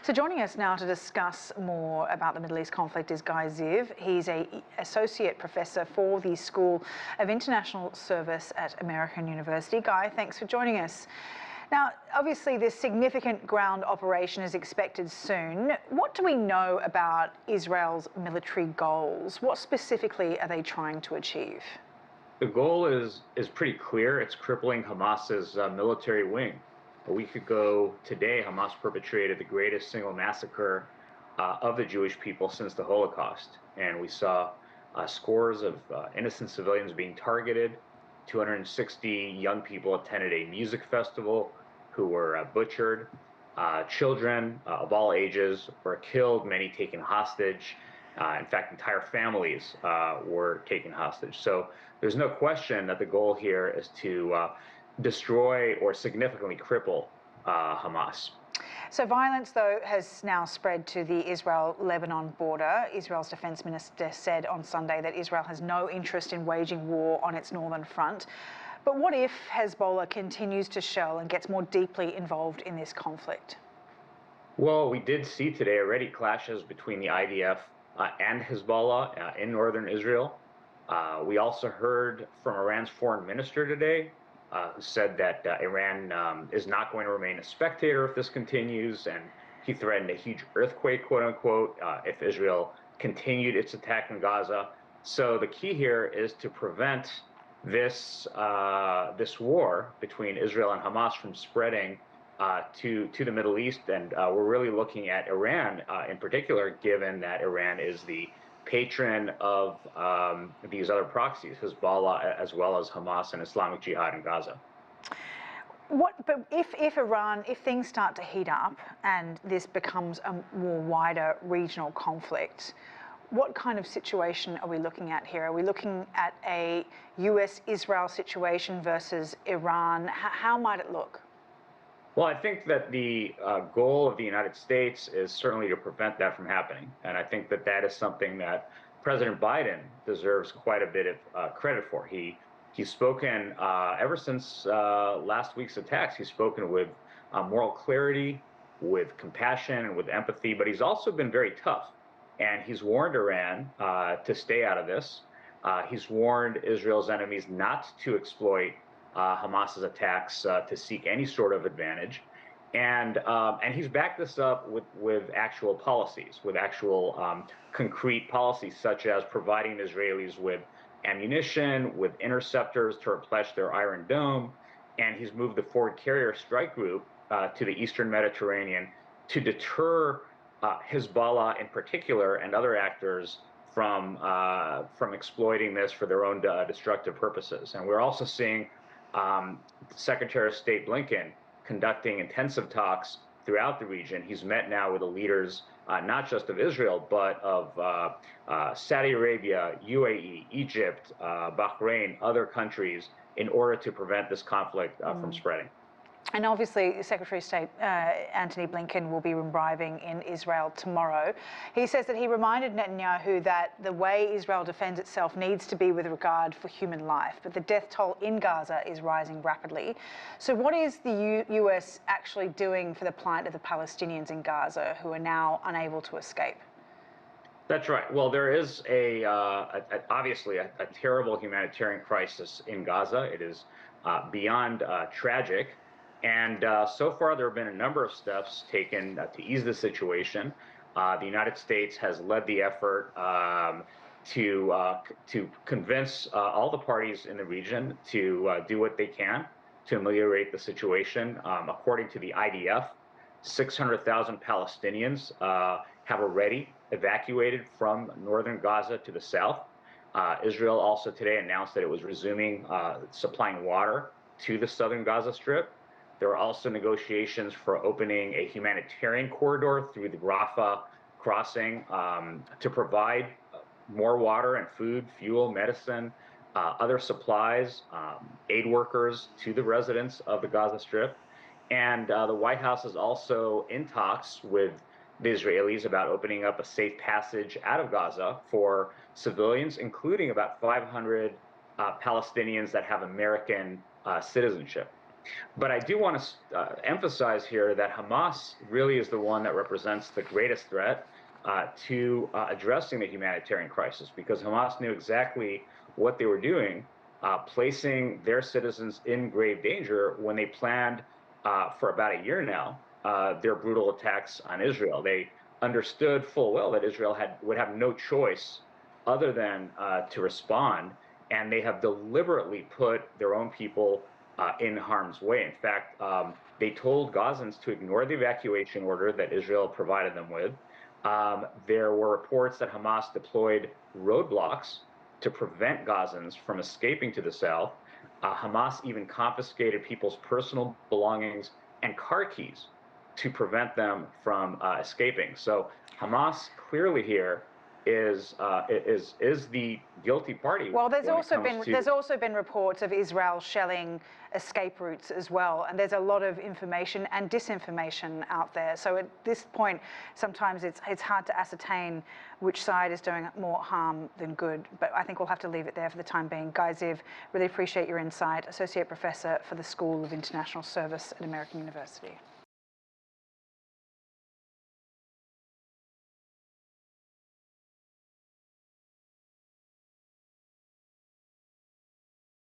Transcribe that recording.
So joining us now to discuss more about the Middle East conflict is Guy Ziv. He's an associate professor for the School of International Service at American University. Guy, thanks for joining us. Now, obviously, this significant ground operation is expected soon. What do we know about Israel's military goals? What specifically are they trying to achieve? The goal is pretty clear. It's crippling Hamas's military wing. A week ago today, Hamas perpetrated the greatest single massacre of the Jewish people since the Holocaust. And we saw scores of innocent civilians being targeted. 260 young people attended a music festival who were butchered. Children of all ages were killed, many taken hostage. In fact, entire families were taken hostage. So there's no question that the goal here is to destroy or significantly cripple Hamas. So violence, though, has now spread to the Israel-Lebanon border. Israel's defense minister said on Sunday that Israel has no interest in waging war on its northern front. But what if Hezbollah continues to shell and gets more deeply involved in this conflict? Well, we did see today already clashes between the IDF and Hezbollah in northern Israel. We also heard from Iran's foreign minister today, who said that Iran is not going to remain a spectator if this continues, and he threatened a huge earthquake, quote unquote, if Israel continued its attack in Gaza. So the key here is to prevent this war between Israel and Hamas from spreading to the Middle East, and we're really looking at Iran in particular, given that Iran is the patron of these other proxies, Hezbollah, as well as Hamas and Islamic Jihad in Gaza. But if things start to heat up and this becomes a more wider regional conflict, what kind of situation are we looking at here? Are we looking at a US-Israel situation versus Iran? How might it look? Well, I think that the goal of the United States is certainly to prevent that from happening. And I think that that is something that President Biden deserves quite a bit of credit for. He's spoken, ever since last week's attacks, he's spoken with moral clarity, with compassion, and with empathy, but he's also been very tough. And he's warned Iran to stay out of this. He's warned Israel's enemies not to exploit Hamas's attacks to seek any sort of advantage, and he's backed this up with actual policies, with actual concrete policies, such as providing Israelis with ammunition, with interceptors to replenish their Iron Dome, and he's moved the Forward Carrier Strike Group to the Eastern Mediterranean to deter Hezbollah in particular and other actors from exploiting this for their own destructive purposes. And we're also seeing Secretary of State Blinken conducting intensive talks throughout the region. He's met now with the leaders, not just of Israel, but of Saudi Arabia, UAE, Egypt, Bahrain, other countries, in order to prevent this conflict from spreading. And obviously, Secretary of State Antony Blinken will be arriving in Israel tomorrow. He says that he reminded Netanyahu that the way Israel defends itself needs to be with regard for human life, but the death toll in Gaza is rising rapidly. So what is the US actually doing for the plight of the Palestinians in Gaza who are now unable to escape? That's right. Well, there is obviously a terrible humanitarian crisis in Gaza. It is beyond tragic. And so far, there have been a number of steps taken to ease the situation. The United States has led the effort to convince all the parties in the region to do what they can to ameliorate the situation. According to the IDF, 600,000 Palestinians have already evacuated from northern Gaza to the south. Israel also today announced that it was resuming supplying water to the southern Gaza Strip. There are also negotiations for opening a humanitarian corridor through the Rafah crossing to provide more water and food, fuel, medicine, other supplies, aid workers to the residents of the Gaza Strip. And the White House is also in talks with the Israelis about opening up a safe passage out of Gaza for civilians, including about 500 Palestinians that have American citizenship. But I do want to emphasize here that Hamas really is the one that represents the greatest threat to addressing the humanitarian crisis, because Hamas knew exactly what they were doing, placing their citizens in grave danger when they planned for about a year now their brutal attacks on Israel. They understood full well that Israel would have no choice other than to respond, and they have deliberately put their own people in harm's way. In fact, they told Gazans to ignore the evacuation order that Israel provided them with. There were reports that Hamas deployed roadblocks to prevent Gazans from escaping to the south. Hamas even confiscated people's personal belongings and car keys to prevent them from escaping. So Hamas clearly here is the guilty party. Well, there's also been reports of Israel shelling escape routes as well, and there's a lot of information and disinformation out there. So at this point, sometimes it's hard to ascertain which side is doing more harm than good. But I think we'll have to leave it there for the time being. Guy Ziv, really appreciate your insight. Associate Professor for the School of International Service at American University.